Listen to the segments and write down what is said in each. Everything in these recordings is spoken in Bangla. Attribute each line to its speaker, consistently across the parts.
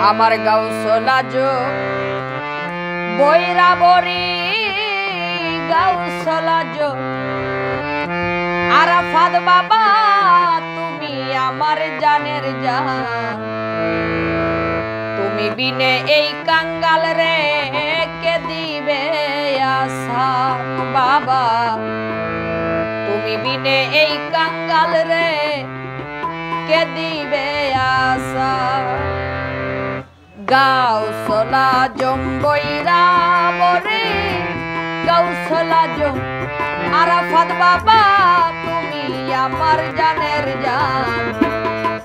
Speaker 1: আমার গাউসলাজ বৈরা বরি গাউসলাজ আরাফাত বাবা তুমি আমার জানের জান, তুমি বিনে এই কাঙ্গাল রে কে দিবে আসান বাবা, তুমি বিনে এই কাঙ্গাল রে কে দিবে আসান। গাউসলাজ বৈরা বরি গাউসলাজ আরাফাত বাবা তুমি আমার জানের জান,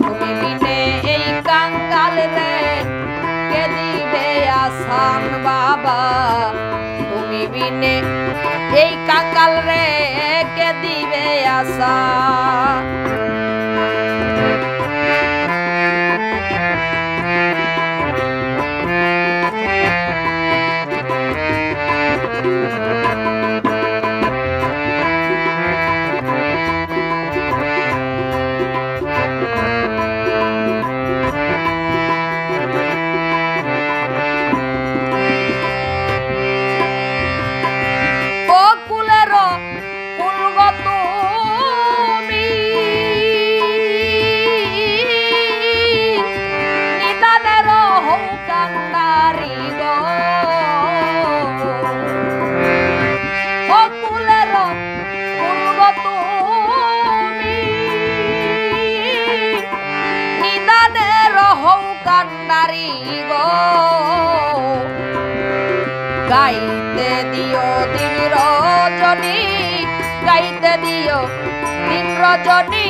Speaker 1: তুমি বিনে এই কাঙ্গাল রে কে দিবে আসান বাবা, তুমি বিনে এই কাঙ্গাল রে কে দিবে আসান। গাইতে দিও দিন রজনী, গাইতে দিও দিন রজনী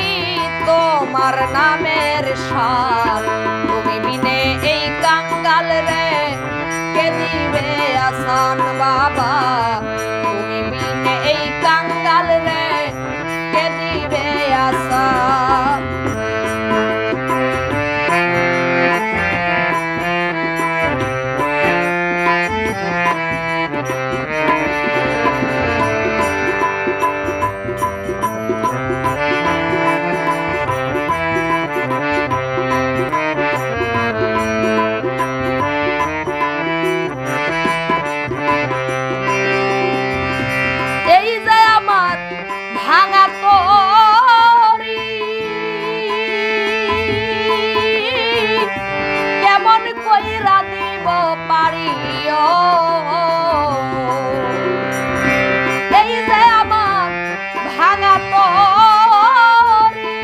Speaker 1: তোমার নামের শান, তুমি বিনে এই কাঙ্গাল রে কে দিবে আসান বাবা, তুমি বিনে এই কাঙ্গাল রে কে দিবে আসান। কেমন কইরা দিব পারিও এই যে আমার ভাঙা তরি,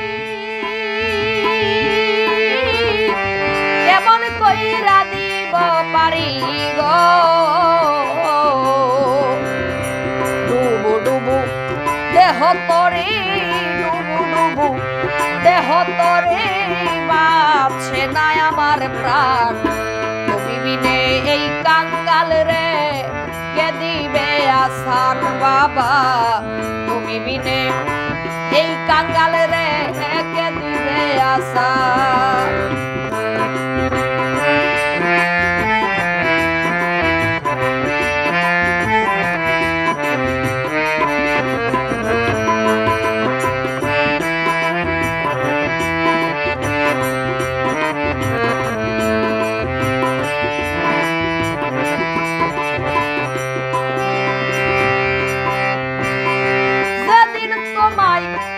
Speaker 1: কেমন কইরা দিব পারি গো, ডুবু ডুবু দেহ তরি, ডুবু ডুবু দেহ তরি বাঁচে না আমার প্রাণ, তুমি বিনে এই কাঙ্গাল রে কে দিবে আসান বাবা, তুমি বিনে এই কাঙ্গাল রে কে দিবে আসান।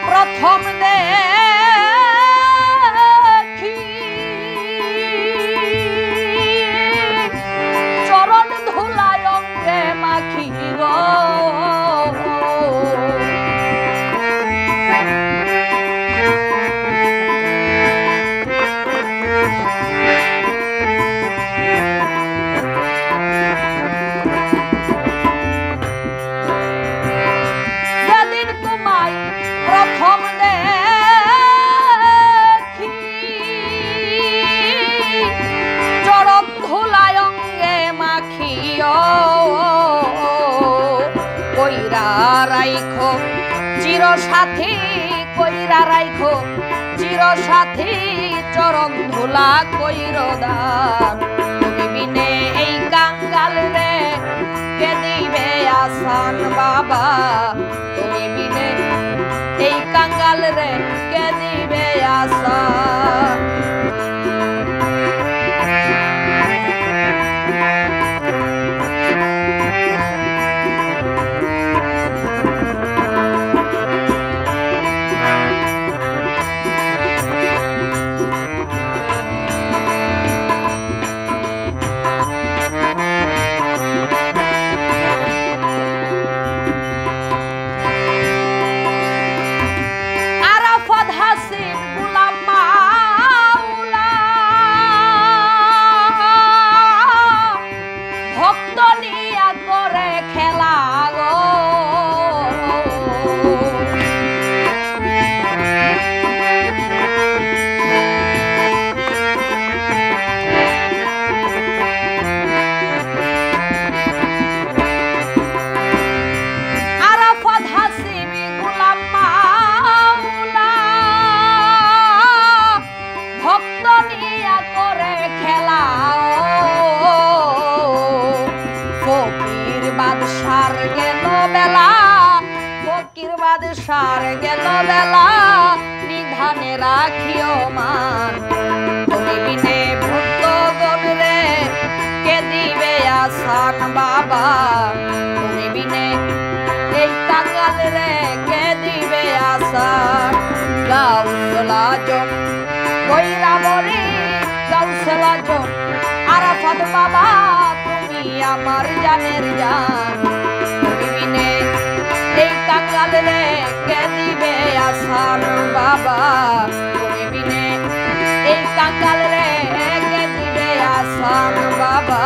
Speaker 1: প্রথম দেখি চরণ ধুলায় অঙ্গে মাখি গো, সেদিন তোমায় প্রথম দেখি চরণ ধুলায় অঙ্গে মাখিও, কইরা রাইখো চির সাথী, কইরা রাইখো চির সাথী চরণ ধুলা কইর দান, তুমি বিনে এই কাঙ্গাল রে কে দিবে আসান বাবা, তুমি বিনে এই কাঙ্গাল রে কে দিবে আসান। সংসার গেল বেলা নিধানে রাখিও মান তুমি বিনে ভক্ত গণরে কে দিবে আসান বাবা তুমি বিনে এই কাঙ্গাল রে কে দিবে আসান গাউসলা জন কইরা বলি গাউসলা জন আরাফাত বাবা তুমি আমার জানের জান তুমি বিনে এই কাঙ্গাল রে কে দিবে আসান বাবা তুমি বিনে এই কাঙ্গাল রে কে দিবে আসান বাবা।